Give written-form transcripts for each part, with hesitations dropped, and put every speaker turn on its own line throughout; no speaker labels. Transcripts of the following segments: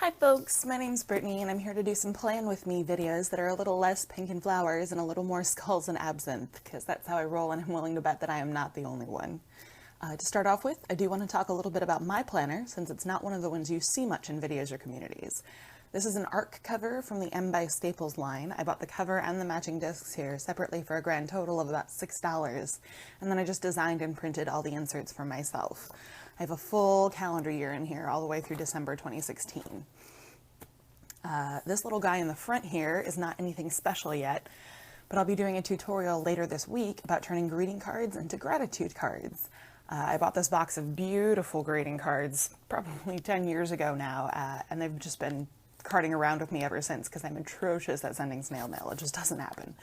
Hi folks, my name's Brittany and I'm here to do some plan with me videos that are a little less pink and flowers and a little more skulls and absinthe, because that's how I roll and I'm willing to bet that I am not the only one. To start off with, I do want to talk a little bit about my planner, since it's not one of the ones you see much in videos or communities. This is an ARC cover from the M by Staples line. I bought the cover and the matching discs here separately for a grand total of about $6, and then I just designed and printed all the inserts for myself. I have a full calendar year in here, all the way through December 2016. This little guy in the front here is not anything special yet, but I'll be doing a tutorial later this week about turning greeting cards into gratitude cards. I bought this box of beautiful greeting cards probably 10 years ago now, and they've just been carting around with me ever since because I'm atrocious at sending snail mail. It just doesn't happen.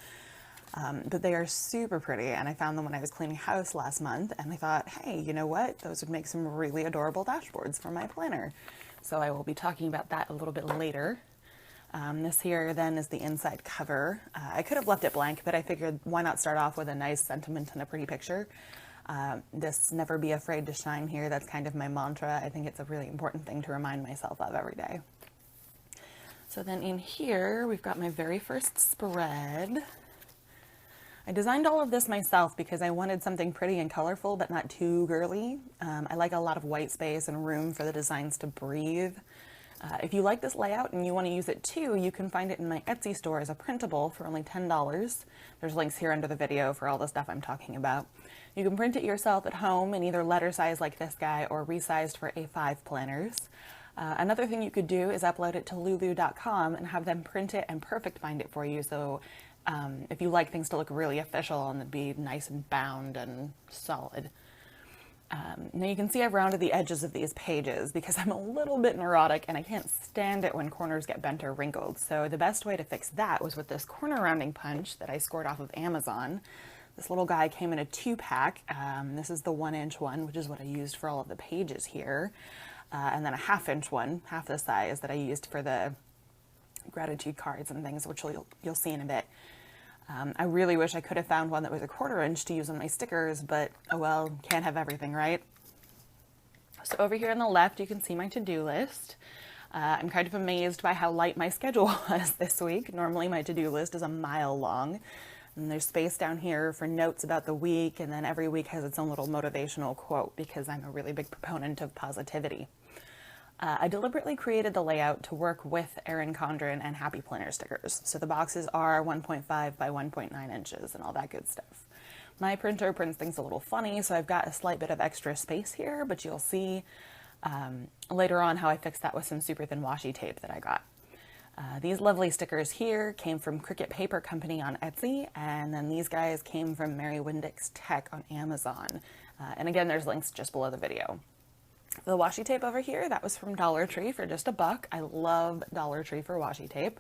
But they are super pretty, and I found them when I was cleaning house last month, and I thought, hey, you know what? Those would make some really adorable dashboards for my planner. So I will be talking about that a little bit later. This here then is the inside cover. I could have left it blank, but I figured why not start off with a nice sentiment and a pretty picture. This never be afraid to shine here, that's kind of my mantra. I think it's a really important thing to remind myself of every day. So then in here, we've got my very first spread. I designed all of this myself because I wanted something pretty and colorful, but not too girly. I like a lot of white space and room for the designs to breathe. If you like this layout and you want to use it too, you can find it in my Etsy store as a printable for only $10. There's links here under the video for all the stuff I'm talking about. You can print it yourself at home in either letter size like this guy or resized for A5 planners. Another thing you could do is upload it to lulu.com and have them print it and perfect bind it for you. So if you like things to look really official and be nice and bound and solid. Now you can see I've rounded the edges of these pages because I'm a little bit neurotic and I can't stand it when corners get bent or wrinkled. So the best way to fix that was with this corner rounding punch that I scored off of Amazon. This little guy came in a 2-pack. This is the 1-inch one, which is what I used for all of the pages here. And then a 1/2-inch one, half the size, that I used for the gratitude cards and things, which you'll see in a bit. I really wish I could have found one that was a 1/4 inch to use on my stickers, but oh well, can't have everything, right? So over here on the left, you can see my to-do list. I'm kind of amazed by how light my schedule was this week. Normally my to-do list is a mile long, and there's space down here for notes about the week, and then every week has its own little motivational quote because I'm a really big proponent of positivity. I deliberately created the layout to work with Erin Condren and Happy Planner stickers. So the boxes are 1.5 by 1.9 inches and all that good stuff. My printer prints things a little funny, so I've got a slight bit of extra space here, but you'll see later on how I fixed that with some super thin washi tape that I got. These lovely stickers here came from Cricut Paper Company on Etsy, and then these guys came from Mary Windick's Tech on Amazon. And again, there's links just below the video. The washi tape over here, that was from Dollar Tree for just $1. I love Dollar Tree for washi tape.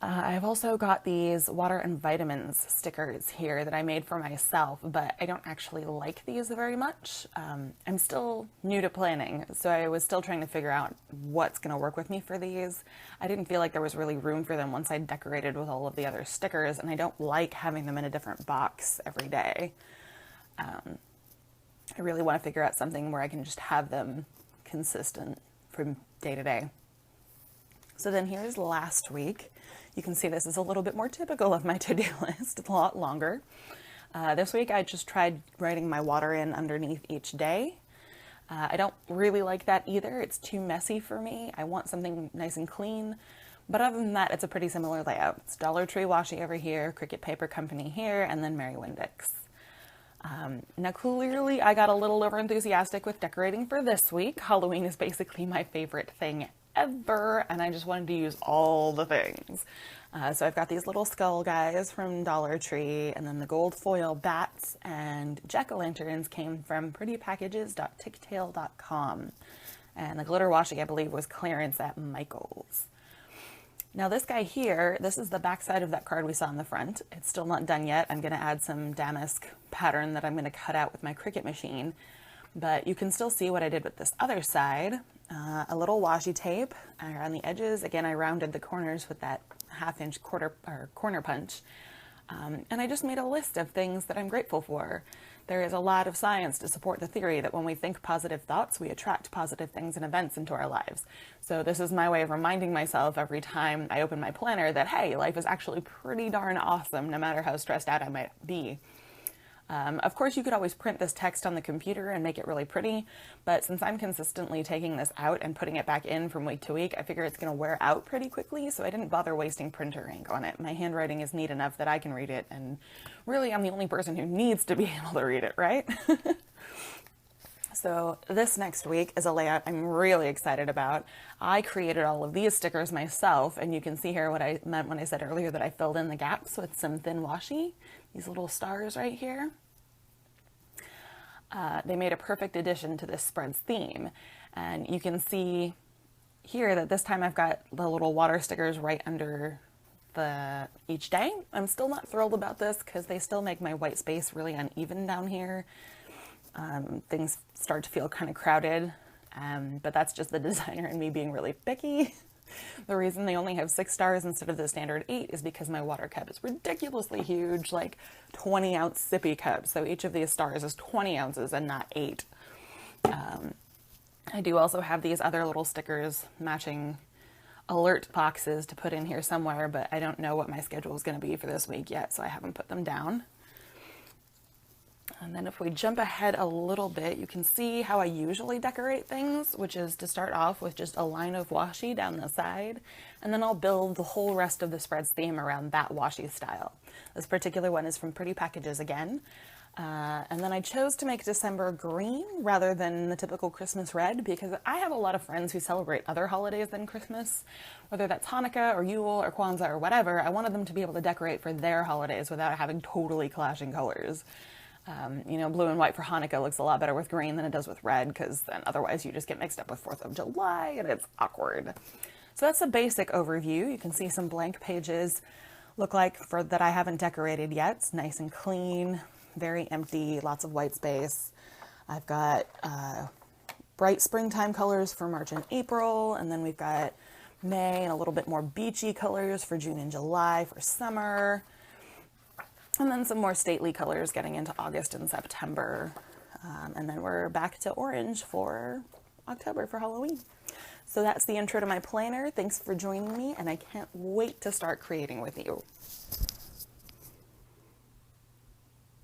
I've also got these water and vitamins stickers here that I made for myself, but I don't actually like these very much. I'm still new to planning, so I was still trying to figure out what's going to work with me for these. I didn't feel like there was really room for them once I decorated with all of the other stickers, and I don't like having them in a different box every day. I really want to figure out something where I can just have them consistent from day to day. So then here's last week. You can see this is a little bit more typical of my to-do list, a lot longer. This week I just tried writing my water in underneath each day. I don't really like that either. It's too messy for me. I want something nice and clean. But other than that, it's a pretty similar layout. It's Dollar Tree washi over here, Cricut Paper Company here, and then Mary Windick's. Now clearly I got a little over enthusiastic with decorating for this week. Halloween is basically my favorite thing ever, and I just wanted to use all the things. So I've got these little skull guys from Dollar Tree, and then the gold foil bats and jack-o'-lanterns came from prettypackages.ticktail.com. And the glitter washi, I believe, was clearance at Michael's. Now this guy here, this is the back side of that card we saw in the front. It's still not done yet. I'm going to add some damask pattern that I'm going to cut out with my Cricut machine. But you can still see what I did with this other side. A little washi tape around the edges. Again, I rounded the corners with that 1/2 inch corner punch. And I just made a list of things that I'm grateful for. There is a lot of science to support the theory that when we think positive thoughts, we attract positive things and events into our lives. So this is my way of reminding myself every time I open my planner that, hey, life is actually pretty darn awesome no matter how stressed out I might be. Of course, you could always print this text on the computer and make it really pretty, but since I'm consistently taking this out and putting it back in from week to week, I figure it's going to wear out pretty quickly, so I didn't bother wasting printer ink on it. My handwriting is neat enough that I can read it, and really I'm the only person who needs to be able to read it, right? So this next week is a layout I'm really excited about. I created all of these stickers myself, and you can see here what I meant when I said earlier that I filled in the gaps with some thin washi. These little stars right here. They made a perfect addition to this spread's theme. And you can see here that this time I've got the little water stickers right under each day. I'm still not thrilled about this because they still make my white space really uneven down here. Things start to feel kind of crowded, but that's just the designer and me being really picky. The reason they only have 6 stars instead of the standard 8 is because my water cup is ridiculously huge, like 20-ounce sippy cup. So each of these stars is 20 ounces and not 8. I do also have these other little stickers matching alert boxes to put in here somewhere, but I don't know what my schedule is going to be for this week yet, so I haven't put them down. And then if we jump ahead a little bit, you can see how I usually decorate things, which is to start off with just a line of washi down the side, and then I'll build the whole rest of the spread's theme around that washi style. This particular one is from Pretty Packages again. And then I chose to make December green rather than the typical Christmas red because I have a lot of friends who celebrate other holidays than Christmas, whether that's Hanukkah or Yule or Kwanzaa or whatever. I wanted them to be able to decorate for their holidays without having totally clashing colors. You know, blue and white for Hanukkah looks a lot better with green than it does with red because then otherwise you just get mixed up with 4th of July and it's awkward. So that's a basic overview. You can see some blank pages look like that I haven't decorated yet. It's nice and clean, very empty, lots of white space. I've got bright springtime colors for March and April, and then we've got May and a little bit more beachy colors for June and July for summer. And then some more stately colors getting into August and September. And then we're back to orange for October for Halloween. So that's the intro to my planner. Thanks for joining me, and I can't wait to start creating with you.